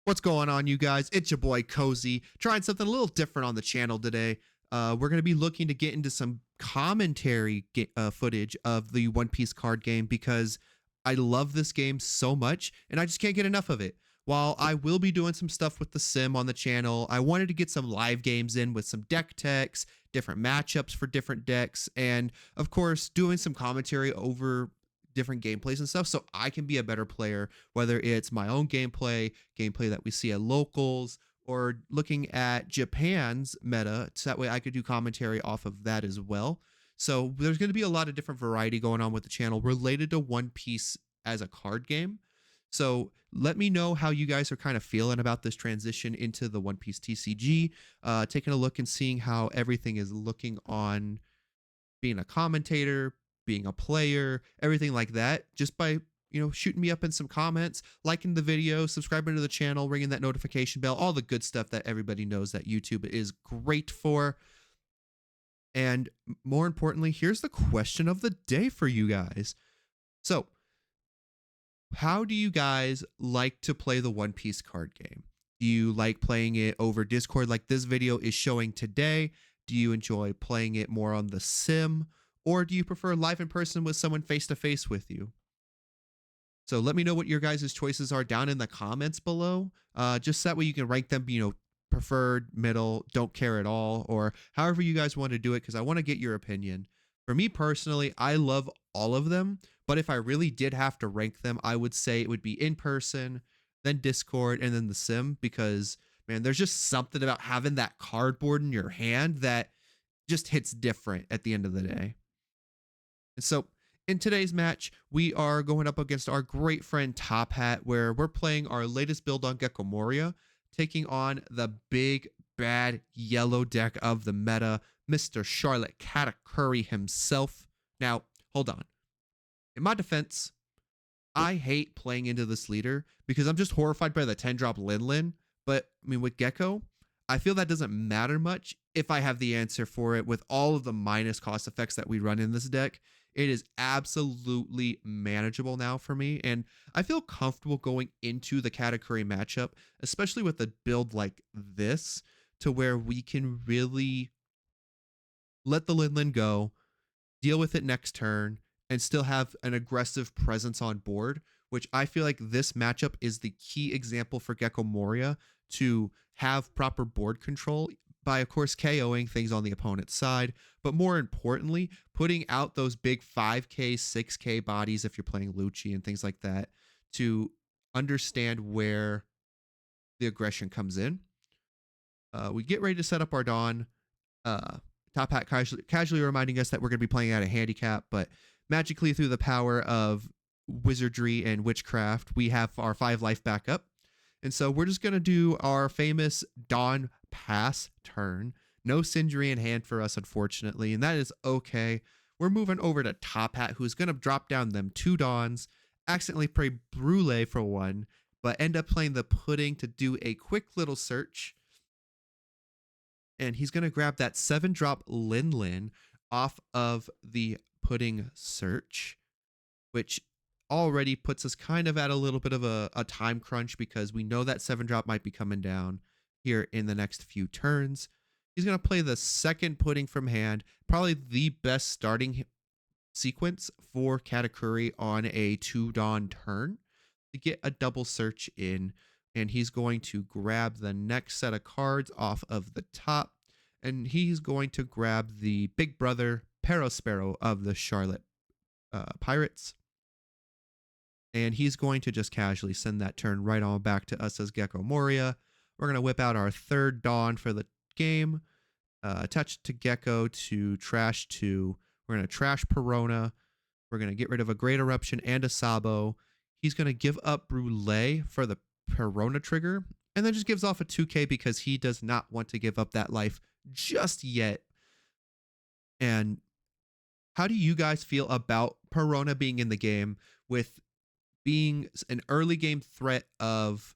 What's going on, you guys? It's your boy Cozy, trying something a little different on the channel today. We're going to be looking to get into some commentary footage of the One Piece card game because I love this game so much and I just can't get enough of it. While I will be doing some stuff with the sim on the channel, I wanted to get some live games in with some deck techs, different matchups for different decks, and of course, doing some commentary over different gameplays and stuff so I can be a better player, whether it's my own gameplay that we see at locals, or looking at Japan's meta, so that way I could do commentary off of that as well. So there's going to be a lot of different variety going on with the channel related to One Piece as a card game. So let me know how you guys are kind of feeling about this transition into the One Piece TCG, taking a look and seeing how everything is looking on being a commentator, being a player, everything like that, just by shooting me up in some comments, liking the video, subscribing to the channel, ringing that notification bell, all the good stuff that everybody knows that YouTube is great for. And more importantly, here's the question of the day for you guys. So, how do you guys like to play the One Piece card game? Do you like playing it over Discord like this video is showing today? Do you enjoy playing it more on the sim? Or do you prefer live in person with someone face to face with you? So let me know what your guys' choices are down in the comments below. Just that way you can rank them, preferred, middle, don't care at all, or however you guys want to do it, because I want to get your opinion. For me personally, I love all of them, but if I really did have to rank them, I would say it would be in person, then Discord, and then the sim, because, man, there's just something about having that cardboard in your hand that just hits different at the end of the day. And so in today's match, we are going up against our great friend Top Hat, where we're playing our latest build on Gecko Moria, taking on the big bad yellow deck of the meta, Mr. Charlotte Katakuri himself. Now, hold on. In my defense, I hate playing into this leader because I'm just horrified by the 10-drop Lin. But, I mean, with Gecko, I feel that doesn't matter much if I have the answer for it with all of the minus cost effects that we run in this deck. It is absolutely manageable now for me, and I feel comfortable going into the Katakuri matchup, especially with a build like this, to where we can really let the Lin go, deal with it next turn, and still have an aggressive presence on board, which I feel like this matchup is the key example for Gecko Moria to have proper board control by, of course, KOing things on the opponent's side, but more importantly, putting out those big 5k, 6k bodies if you're playing Lucci and things like that to understand where the aggression comes in. We get ready to set up our Dawn. Top Hat casually reminding us that we're going to be playing at a handicap, but magically through the power of wizardry and witchcraft, we have our 5 life back up. And so we're just going to do our famous Dawn pass turn. No Sindri in hand for us, unfortunately, and that is okay. We're moving over to Top Hat, who's going to drop down them 2 Dawns, accidentally play Brule for 1, but end up playing the Pudding to do a quick little search. And he's going to grab that 7-drop Lin off of the Pudding search, which already puts us kind of at a little bit of a time crunch because we know that 7-drop might be coming down here in the next few turns. He's going to play the second Pudding from hand, probably the best starting sequence for Katakuri on a 2 Dawn turn to get a double search in. And he's going to grab the next set of cards off of the top, and he's going to grab the big brother Perospero of the Charlotte Pirates. And he's going to just casually send that turn right on back to us as Gecko Moria. We're going to whip out our 3rd Dawn for the game. Attach to Gecko to trash 2. We're going to trash Perona. We're going to get rid of a Great Eruption and a Sabo. He's going to give up Brule for the Perona trigger, and then just gives off a 2k because he does not want to give up that life just yet. And how do you guys feel about Perona being in the game, with being an early game threat of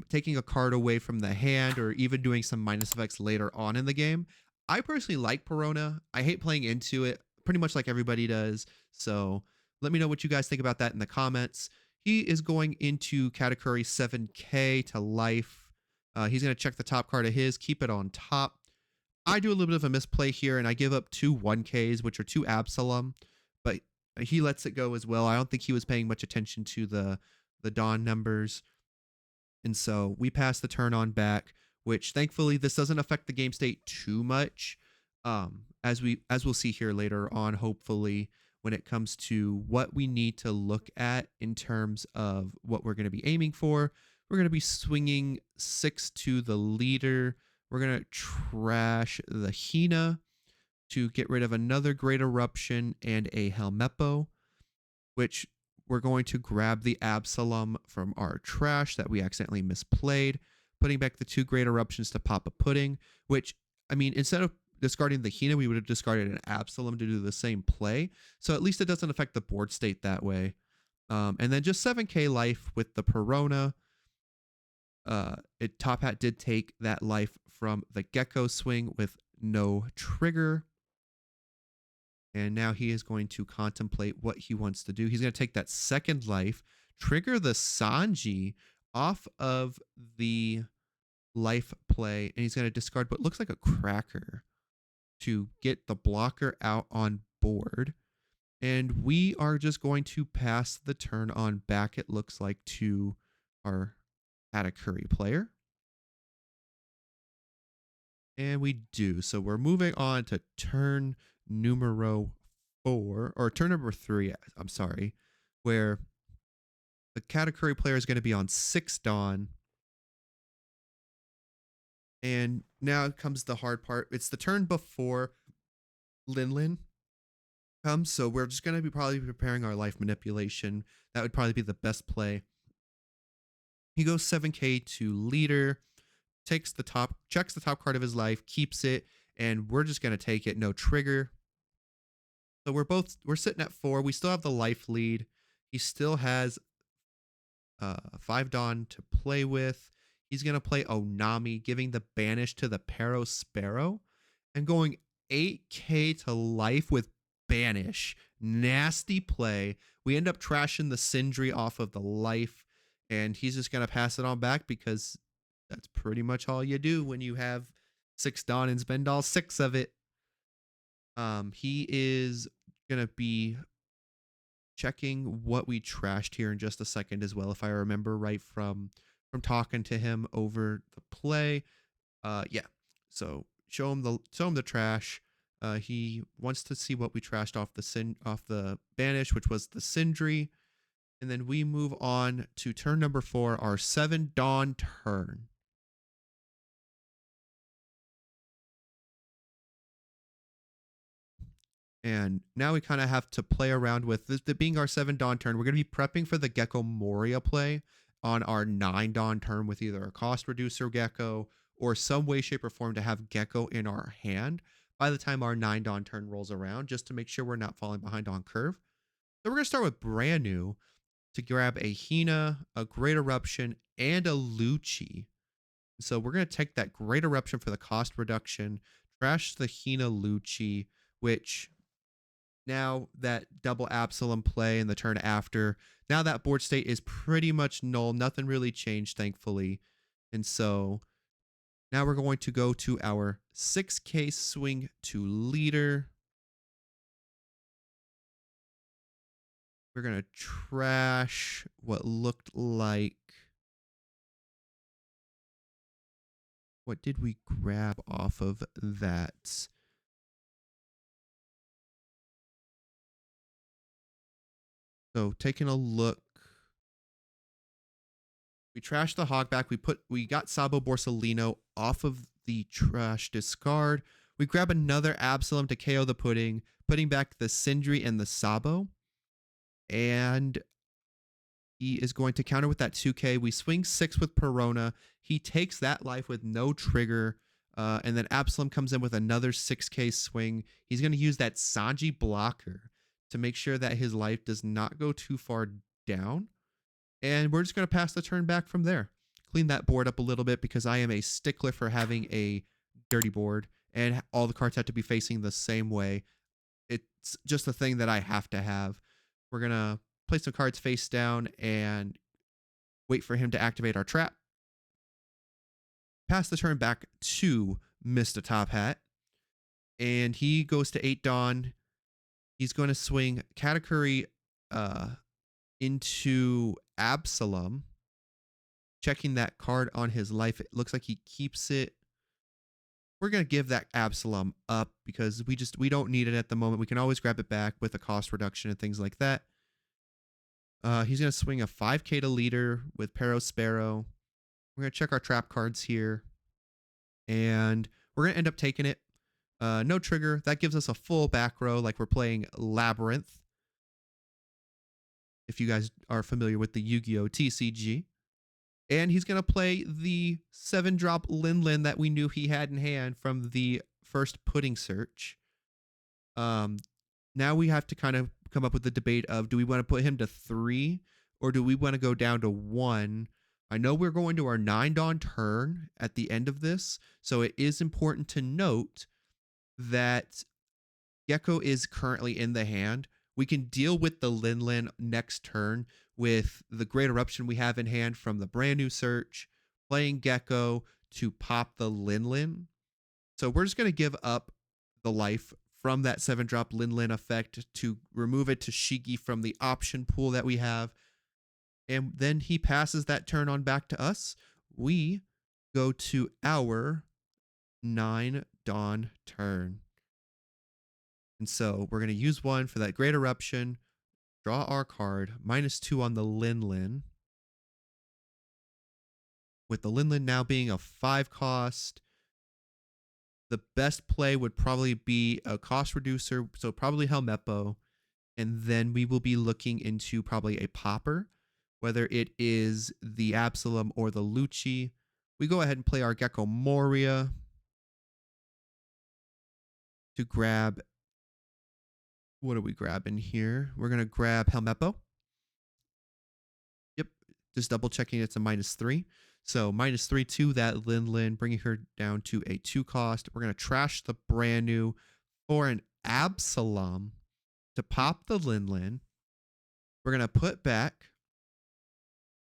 taking a card away from the hand or even doing some minus effects later on in the game? I personally like Perona. I hate playing into it, pretty much like everybody does. So let me know what you guys think about that in the comments. He is going into Katakuri 7K to life. He's going to check the top card of his, keep it on top. I do a little bit of a misplay here, and I give up two 1Ks, which are two Absalom, but he lets it go as well. I don't think he was paying much attention to the Dawn numbers. And so we pass the turn on back, which thankfully this doesn't affect the game state too much. As we'll see here later on, hopefully, when it comes to what we need to look at in terms of what we're going to be aiming for. We're going to be swinging 6 to the leader. We're going to trash the Hina to get rid of another Great Eruption and a Helmeppo, which we're going to grab the Absalom from our trash that we accidentally misplayed, putting back the 2 Great Eruptions to pop a Pudding, which, I mean, instead of discarding the Hina, we would have discarded an Absalom to do the same play. So at least it doesn't affect the board state that way. And then just 7k life with the Perona. Top Hat did take that life from the Gecko swing with no trigger. And now he is going to contemplate what he wants to do. He's going to take that second life, trigger the Sanji off of the life play, and he's going to discard what looks like a cracker to get the blocker out on board. And we are just going to pass the turn on back, it looks like, to our Katakuri player. And we do. So we're moving on to turn numero 4, or turn number 3, I'm sorry, where the Katakuri player is going to be on 6 Dawn. And now comes the hard part. It's the turn before Lin comes, so we're just going to be probably preparing our life manipulation. That would probably be the best play. He goes 7k to leader, checks the top card of his life, keeps it, and we're just going to take it, no trigger. So we're sitting at 4. We still have the life lead. He still has 5 Dawn to play with. He's going to play Onami, giving the banish to the Pero Sparrow, and going 8k to life with banish. Nasty play. We end up trashing the Sindri off of the life, and he's just going to pass it on back because that's pretty much all you do when you have 6 Dawn and spend all 6 of it. He is going to be checking what we trashed here in just a second as well, if I remember right from talking to him over the play. Yeah. So show him the trash. He wants to see what we trashed off the banish, which was the Sindri. And then we move on to turn number 4, our 7 Dawn turn. And now we kind of have to play around with this being our 7 Dawn turn. We're going to be prepping for the Gecko Moria play on our 9 Dawn turn with either a cost reducer Gecko or some way, shape, or form to have Gecko in our hand by the time our 9 Dawn turn rolls around, just to make sure we're not falling behind on curve. So we're going to start with brand new to grab a Hina, a Great Eruption, and a Lucci. So we're going to take that Great Eruption for the cost reduction, trash the Hina Lucci, which now that double Absalom play and the turn after, now that board state is pretty much null. Nothing really changed, thankfully. And so now we're going to go to our 6k swing to leader. We're going to trash what looked like... What did we grab off of that? So taking a look, we trashed the Hogback. We got Sabo Borsellino off of the trash discard. We grab another Absalom to KO the Pudding, putting back the Sindri and the Sabo. And he is going to counter with that 2k. We swing 6 with Perona. He takes that life with no trigger. And then Absalom comes in with another 6k swing. He's going to use that Sanji blocker to make sure that his life does not go too far down. And we're just going to pass the turn back from there. Clean that board up a little bit because I am a stickler for having a dirty board. And all the cards have to be facing the same way. It's just a thing that I have to have. We're going to place some cards face down and wait for him to activate our trap. Pass the turn back to Mr. Top Hat. And he goes to 8 Dawn. He's going to swing Katakuri into Absalom. Checking that card on his life. It looks like he keeps it. We're going to give that Absalom up because we don't need it at the moment. We can always grab it back with a cost reduction and things like that. He's going to swing a 5k to leader with Pero Sparrow. We're going to check our trap cards here. And we're going to end up taking it. No trigger. That gives us a full back row like we're playing Labyrinth. If you guys are familiar with the Yu-Gi-Oh! TCG. And he's going to play the 7-drop Linlin that we knew he had in hand from the first pudding search. Now we have to kind of come up with the debate of, do we want to put him to 3 or do we want to go down to 1? I know we're going to our 9 Dawn turn at the end of this, so it is important to note that Gecko is currently in the hand. We can deal with the Linlin next turn with the Great Eruption we have in hand from the brand new search, playing Gecko to pop the Linlin. So we're just going to give up the life from that 7-drop Linlin effect to remove it to Shigi from the option pool that we have. And then he passes that turn on back to us. We go to our 9 Dawn turn. And so we're going to use 1 for that Great Eruption, draw our card, -2 on the Linlin. With the Linlin now being a 5 cost, the best play would probably be a cost reducer, so probably Helmeppo. And then we will be looking into probably a popper, whether it is the Absalom or the Lucci. We go ahead and play our Gecko Moria to grab. What are we grabbing here? We're going to grab Helmeppo. Yep. Just double checking it's a -3. So -3 to that Linlin, bringing her down to a 2 cost. We're going to trash the brand new for an Absalom to pop the Linlin. We're going to put back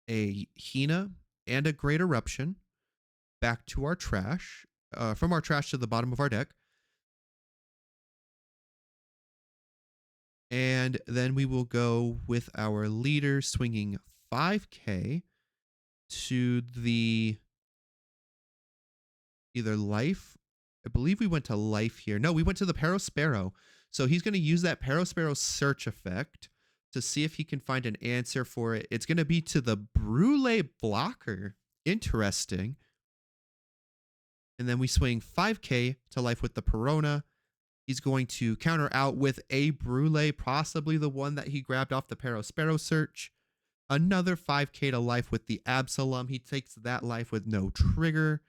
a Hina and a Great Eruption back to our trash, from our trash to the bottom of our deck. And then we will go with our leader swinging 5k to the either life. I believe we went to life here. No, we went to the Pero Sparrow. So he's going to use that Pero Sparrow search effect to see if he can find an answer for it. It's going to be to the Brule blocker. Interesting. And then we swing 5k to life with the Perona. He's going to counter out with a Brule, possibly the one that he grabbed off the Pero Sparrow search. Another 5k to life with the Absalom. He takes that life with no trigger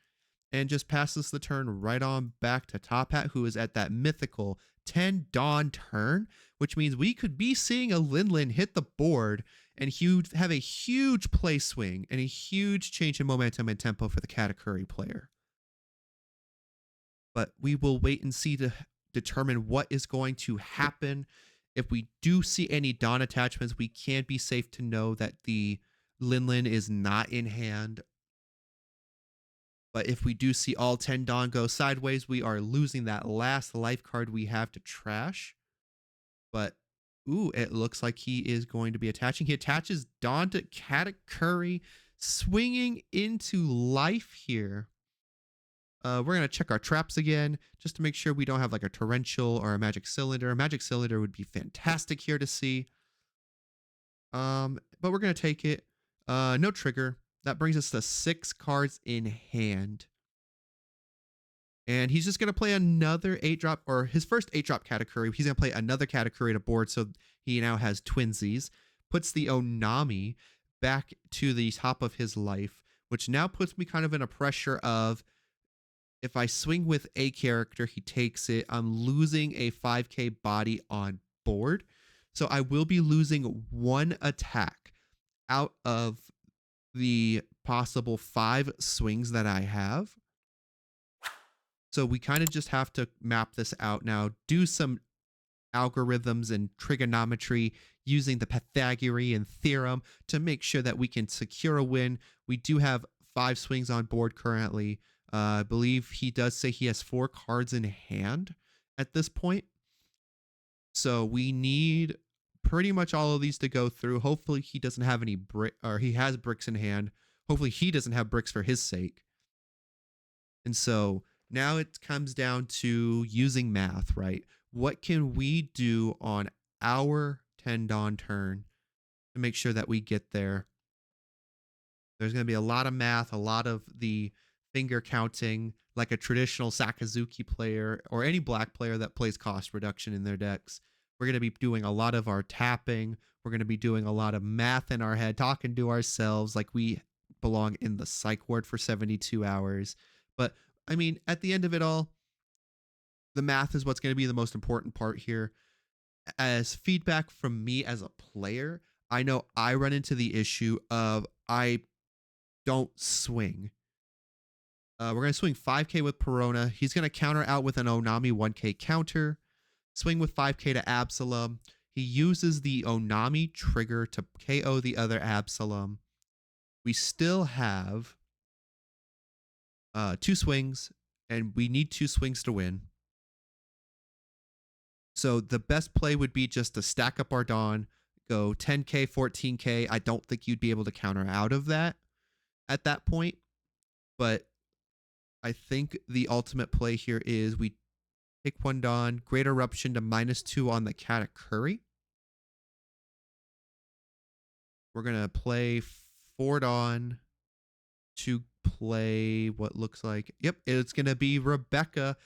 and just passes the turn right on back to Top Hat, who is at that mythical 10 Dawn turn, which means we could be seeing a Linlin hit the board and have a huge play swing and a huge change in momentum and tempo for the Katakuri player. But we will wait and see to determine what is going to happen. If we do see any Dawn attachments, we can be safe to know that the Linlin is not in hand. But if we do see all 10 Dawn go sideways, we are losing that last life card we have to trash. But, ooh, it looks like he is going to be attaching. He attaches Dawn to Katakuri, swinging into life here. We're going to check our traps again, just to make sure we don't have like a Torrential or a Magic Cylinder. A Magic Cylinder would be fantastic here to see. But we're going to take it. No trigger. That brings us to 6 cards in hand. And he's just going to play another 8-drop, or his first 8-drop Katakuri. He's going to play another Katakuri to board, so he now has twinsies. Puts the Onami back to the top of his life, which now puts me kind of in a pressure of, if I swing with a character, he takes it. I'm losing a 5k body on board. So I will be losing 1 attack out of the possible 5 swings that I have. So we kind of just have to map this out now, do some algorithms and trigonometry using the Pythagorean theorem to make sure that we can secure a win. We do have 5 swings on board currently. I believe he does say he has 4 cards in hand at this point. So we need pretty much all of these to go through. Hopefully he doesn't have any or he has bricks in hand. Hopefully he doesn't have bricks for his sake. And so now it comes down to using math, right? What can we do on our 10 dawn turn to make sure that we get there? There's going to be a lot of math, a lot of the finger counting, like a traditional Sakazuki player or any black player that plays cost reduction in their decks. We're going to be doing a lot of our tapping. We're going to be doing a lot of math in our head, talking to ourselves like we belong in the psych ward for 72 hours. But I mean, at the end of it all, the math is what's going to be the most important part here. As feedback from me as a player, I know I run into the issue of I don't swing. We're going to swing 5k with Perona. He's going to counter out with an Onami 1k counter. Swing with 5k to Absalom. He uses the Onami trigger to KO the other Absalom. We still have 2 swings, and we need 2 swings to win. So the best play would be just to stack up our Dawn, go 10k, 14k. I don't think you'd be able to counter out of that at that point. But I think the ultimate play here is we take 1 Dawn, Great Eruption to -2 on the Katakuri. We're going to play 4 Dawn to play what looks like, yep, it's going to be Rebecca.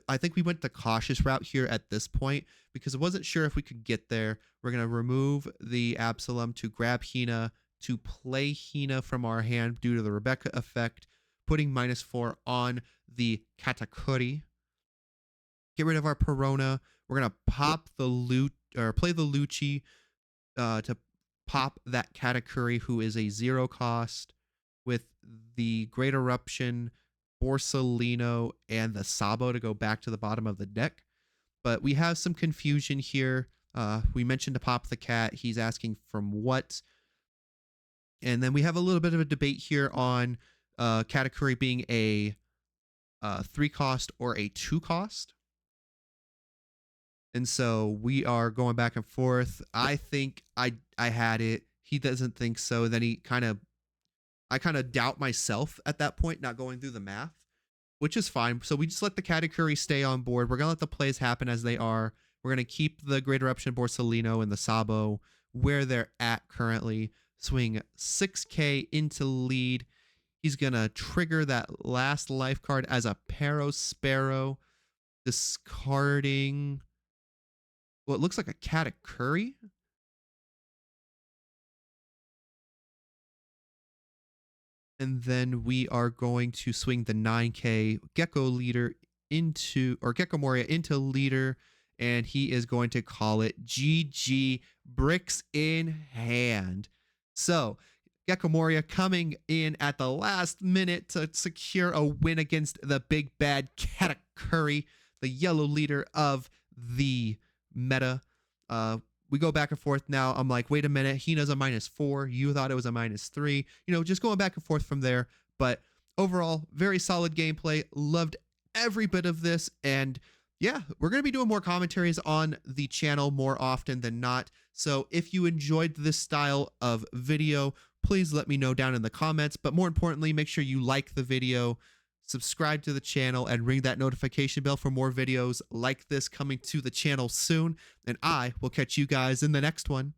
I think we went the cautious route here at this point because I wasn't sure if we could get there. We're going to remove the Absalom to grab Hina, to play Hina from our hand due to the Rebecca effect, putting -4 on the Katakuri. Get rid of our Perona. We're going to pop the loot or play the Lucci to pop that Katakuri, who is a 0 cost, with the Great Eruption, Borsellino, and the Sabo to go back to the bottom of the deck. But we have some confusion here. We mentioned to pop the cat. He's asking from what? And then we have a little bit of a debate here on Katakuri being a 3 cost or a 2 cost. And so we are going back and forth. I think I had it. He doesn't think so. Then I kind of doubt myself at that point, not going through the math, which is fine. So we just let the Katakuri stay on board. We're going to let the plays happen as they are. We're going to keep the Great Eruption, Borsellino, and the Sabo where they're at currently. Swing 6k into lead. He's going to trigger that last life card as a Pero Sparrow, discarding what looks like a Katakuri. And then we are going to swing the 9k Gecko Moria into leader, and he is going to call it GG, bricks in hand. So Gecko Moria coming in at the last minute to secure a win against the big bad Katakuri, the yellow leader of the meta. We go back and forth now. I'm like, wait a minute, Hina's a -4. You thought it was a -3. You know, just going back and forth from there. But overall, very solid gameplay. Loved every bit of this. And yeah, we're going to be doing more commentaries on the channel more often than not. So if you enjoyed this style of video, please let me know down in the comments. But more importantly, make sure you like the video, subscribe to the channel, and ring that notification bell for more videos like this coming to the channel soon. And I will catch you guys in the next one.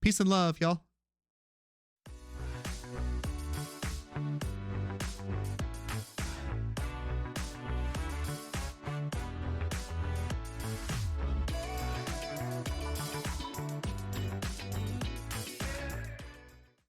Peace and love, y'all.